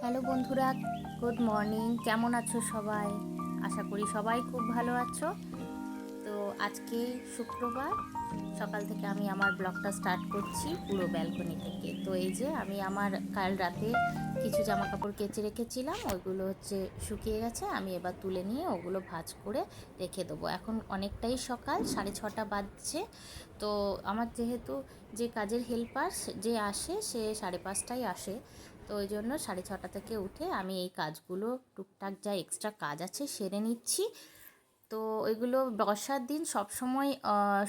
Hello বন্ধুরা, good morning. কেমন আছো সবাই? আশা করি সবাই খুব ভালো আছো। তো আজকে শুক্রবার সকাল থেকে আমি আমার ব্লগটা স্টার্ট করছি পুরো ব্যালকনি থেকে। তো এই যে আমি আমার কাল রাতে কিছু জামা কাপড় কেচে রেখেছিলাম, ওইগুলো শুকিয়ে গেছে। আমি এবার তুলে নিয়ে ওগুলো ভাঁজ করে রেখে দেবো। এখন অনেকটাই সকাল, 6:30 বাজছে। তো আমার যেহেতু যে কাজের হেল্পার যে আসে সে 5:30টায় আসে, তো ওই জন্য 6:30 থেকে উঠে আমি এই কাজগুলো টুকটাক যা এক্সট্রা কাজ আছে সেরে নিচ্ছি। তো ওইগুলো বর্ষার দিন সব সময়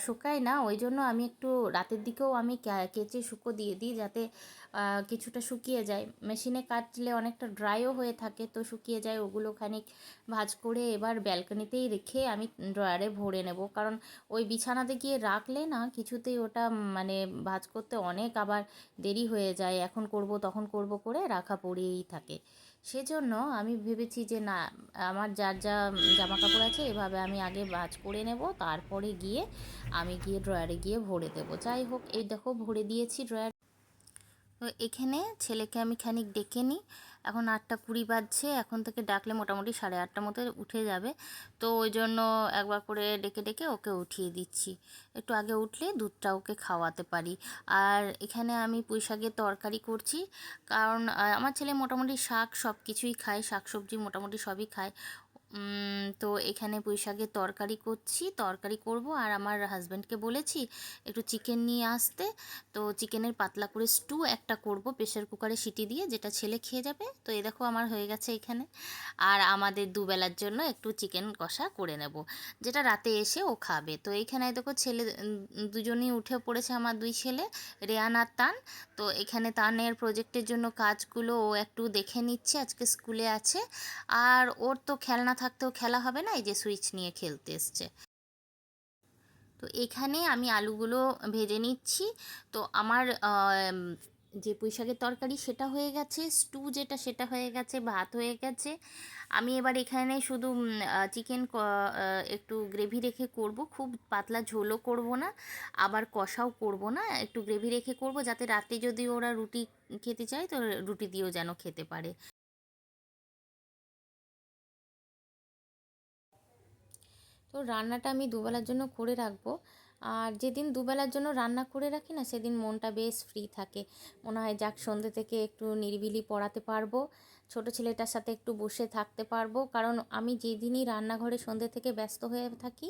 শুকায় না, ওই জন্য আমি একটু রাতের দিকেও আমি কেচে শুকো দিয়ে দিই, যাতে কিছুটা শুকিয়ে যায়। মেশিনে কাটলে অনেকটা ড্রাইও হয়ে থাকে, তো শুকিয়ে যায়। ওগুলো খানিক ভাঁজ করে এবার ব্যালকনিতেই রেখে আমি ড্রয়ারে ভরে নেব, কারণ ওই বিছানাতে গিয়ে রাখলে না কিছুতেই ওটা মানে ভাঁজ করতে অনেক আবার দেরি হয়ে যায়। এখন করব তখন করব করে রাখা পড়েই থাকে। সেজন্য আমি ভেবেছি যে না, আমার যার যা জামা কাপড় আছে এভাবে আমি আগে ভাঁজ করে নেব, তারপরে গিয়ে আমি গিয়ে ড্রয়ারে গিয়ে ভরে দেবো। যাই হোক, এই দেখো ভরে দিয়েছি ড্রয়ার। তো এখানে ছেলেকে আমি খানিক ডেকে নিই। এখন 8:20 বাজছে, এখন থেকে ডাকলে মোটামুটি 8:30 মতো উঠে যাবে। তো ওই জন্য একবার করে ডেকে ডেকে ওকে উঠিয়ে দিচ্ছি। একটু আগে উঠলে দুধটা ওকে খাওয়াতে পারি। আর এখানে আমি পুঁই শাকের তরকারি করছি, কারণ আমার ছেলে মোটামুটি শাক সব কিছুই খায়, শাক সবজি মোটামুটি সবই খায়। তো এখানে পুঁই শাকের তরকারি করব। আর আমার হাজব্যান্ডকে বলেছি একটু চিকেন নিয়ে আসতে। তো চিকেনের পাতলা করে স্টু একটা করব প্রেশার কুকারে সিটি দিয়ে, যেটা ছেলে খেয়ে যাবে। তো এই দেখো আমার হয়ে গেছে এখানে। আর আমাদের দুবেলার জন্য একটু চিকেন কষা করে নেব, যেটা রাতে এসে ও খাবে। তো এইখানে দেখো ছেলে দুজনেই উঠে পড়েছে, আমার দুই ছেলে, রেয়ান আর তান। তো এখানে তানের প্রজেক্টের জন্য কাজগুলো ও একটু দেখে নিচ্ছে, আজকে স্কুলে আছে। আর ওর তো খেলনা থাকতেও খেলা হবে না, এই যে সুইচ নিয়ে খেলতে এসছে। তো এখানে আমি আলুগুলো ভেজে নিচ্ছি। তো আমার যে পুঁই শাকের তরকারি সেটা হয়ে গেছে, স্টু যেটা সেটা হয়ে গেছে, ভাত হয়ে গেছে। আমি এবার এখানে শুধু চিকেন একটু গ্রেভি রেখে করব, খুব পাতলা ঝোলও করব না, আবার কষাও করব না, একটু গ্রেভি রেখে করব, যাতে রাতে যদি ওরা রুটি খেতে চায় তো রুটি দিয়েও যেন খেতে পারে। তো রান্নাটা আমি দুবেলার জন্য করে রাখবো। আর যেদিন দুবেলার জন্য রান্না করে রাখি না, সেদিন মনটা বেশ ফ্রি থাকে। মনে হয় যাক, সন্ধ্যে থেকে একটু নিরিবিলি পড়াতে পারবো, ছোট ছেলেটার সাথে একটু বসে থাকতে পারবো। কারণ আমি যেদিনই রান্নাঘরে সন্ধ্যে থেকে ব্যস্ত হয়ে থাকি,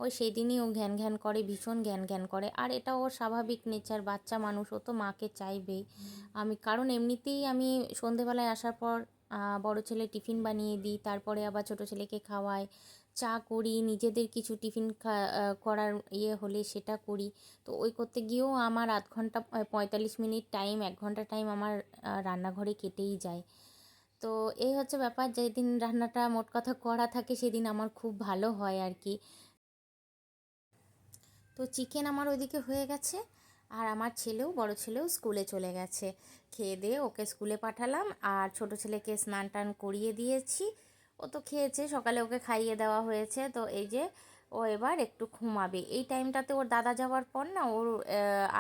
ওই সেই দিনই ও ঘ্যান ঘ্যান করে, ভীষণ ঘ্যান ঘ্যান করে। আর এটা ওর স্বাভাবিক নেচার, বাচ্চা মানুষ, ও তো মাকে চাইবেই। কারণ এমনিতেই আমি সন্ধেবেলায় আসার পর বড় ছেলে টিফিন বানিয়ে দিই, তারপরে আবার ছোট ছেলেকে খাওয়াই, চা করি, নিজেদের কিছু টিফিন করার হলে সেটা করি। তো ওই করতে গিয়েও আমার আধ ঘন্টা 45 মিনিট টাইম, 1 ঘন্টা টাইম আমার রান্নাঘরে কেটেই যায়। তো এই হচ্ছে ব্যাপার, যেদিন রান্নাটা মোট কথা করা থাকে সেদিন আমার খুব ভালো হয় আর কি। তো চিকেন আমার ওইদিকে হয়ে গেছে। আর আমার বড় ছেলেও স্কুলে চলে গেছে। খেয়ে দিয়ে ওকে স্কুলে পাঠালাম, আর ছোট ছেলেকে স্নান টান করিয়ে দিয়েছি। ও তো খেয়েছে, সকালে ওকে খাইয়ে দেওয়া হয়েছে। তো এই যে ও এবার একটু ঘুমাবে। এই টাইমটাতে ওর দাদা যাওয়ার পর না, ওর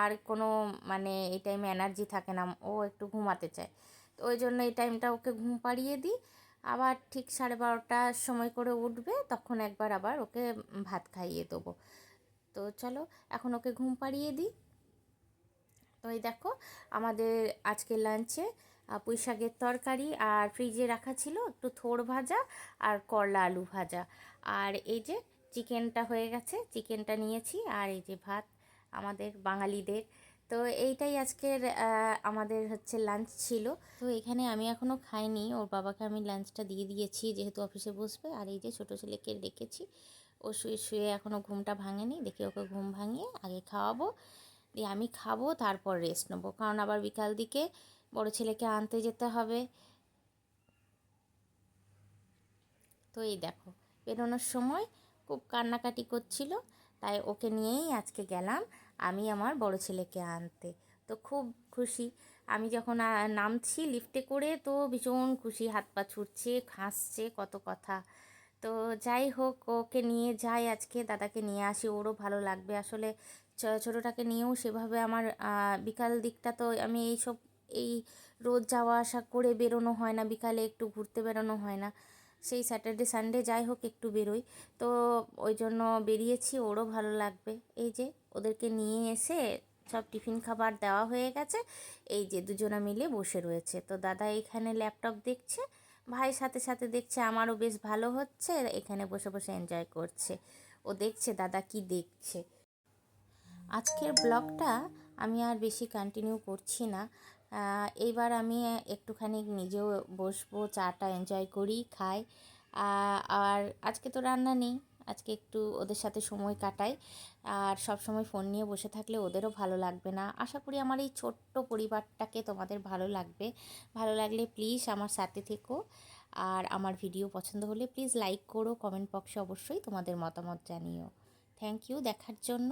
আর কোনো মানে এই টাইমে এনার্জি থাকে না, ও একটু ঘুমাতে চায়। তো ওই জন্য এই টাইমটা ওকে ঘুম পাড়িয়ে দিই। আবার ঠিক 12:30টার সময় করে উঠবে, তখন একবার আবার ওকে ভাত খাইয়ে দেবো। তো চলো এখন ওকে ঘুম পাড়িয়ে দিই। তো এই দেখো আমাদের আজকে লাঞ্চে পুঁই শাকের তরকারি, আর ফ্রিজে রাখা ছিল একটু থোড় ভাজা আর করলা আলু ভাজা। আর এই যে চিকেনটা হয়ে গেছে, চিকেনটা নিয়েছি, আর এই যে ভাত আমাদের বাঙালিদের। তো এইটাই আজকের আমাদের হচ্ছে লাঞ্চ ছিল। তো এখানে আমি এখনও খাইনি, ওর বাবাকে আমি লাঞ্চটা দিয়ে দিয়েছি যেহেতু অফিসে বসবে। আর এই যে ছোটো ছেলেকে রেখেছি, ও শুয়ে শুয়ে এখনও ঘুমটা ভাঙেনি, দেখি ওকে ঘুম ভাঙিয়ে আগে খাওয়াবো, দিয়ে আমি খাবো, তারপর রেস্ট নেবো, কারণ আবার বিকাল দিকে বড় ছেলেকে আনতে যেতে হবে। তো এই দেখো বেরোনোর সময় খুব কান্নাকাটি করছিল, তাই ওকে নিয়েই আজকে গেলাম আমি আমার বড় ছেলেকে আনতে। তো খুব খুশি। আমি যখন নামছি লিফটে করে, তো ভীষণ খুশি, হাত পা ছুটছে, হাসছে, কত কথা। তো যাই হোক, ওকে নিয়ে যাই আজকে, দাদাকে নিয়ে আসি, ওরও ভালো লাগবে আসলে। ছোটোটাকে নিয়েও সেভাবে আমার বিকাল দিকটা তো আমি এই রোজ যাওয়া আসা করে বেরোনো হয় না, বিকালে একটু ঘুরতে বেরোনো হয় না। সেই স্যাটারডে সানডে যাই হোক একটু বেরোই, তো ওই জন্য বেরিয়েছি, ওরও ভালো লাগবে। এই যে ওদেরকে নিয়ে এসে সব টিফিন খাবার দেওয়া হয়ে গেছে, এই যে দুজনা মিলে বসে রয়েছে। তো দাদা এখানে ল্যাপটপ দেখছে, ভাই সাথে সাথে দেখছে, আমারও বেশ ভালো হচ্ছে, এখানে বসে বসে এনজয় করছে। ও দেখছে দাদা কি দেখছে। আজকের ব্লগটা আমি আর বেশি কন্টিনিউ করছি না। এইবার আমি একটুখানি নিজেও বসবো, চাটা এনজয় করি, খাই। আর আজকে তো রান্না নেই, আজকে একটু ওদের সাথে সময় কাটাই। আর সব সময় ফোন নিয়ে বসে থাকলে ওদেরও ভালো লাগবে না। আশা করি আমার এই ছোট্ট পরিবারটাকে তোমাদের ভালো লাগবে। ভালো লাগলে প্লিজ আমার সাথে থেকো। আর আমার ভিডিও পছন্দ হলে প্লিজ লাইক করো, কমেন্ট বক্সে অবশ্যই তোমাদের মতামত জানিও। থ্যাংক ইউ দেখার জন্য।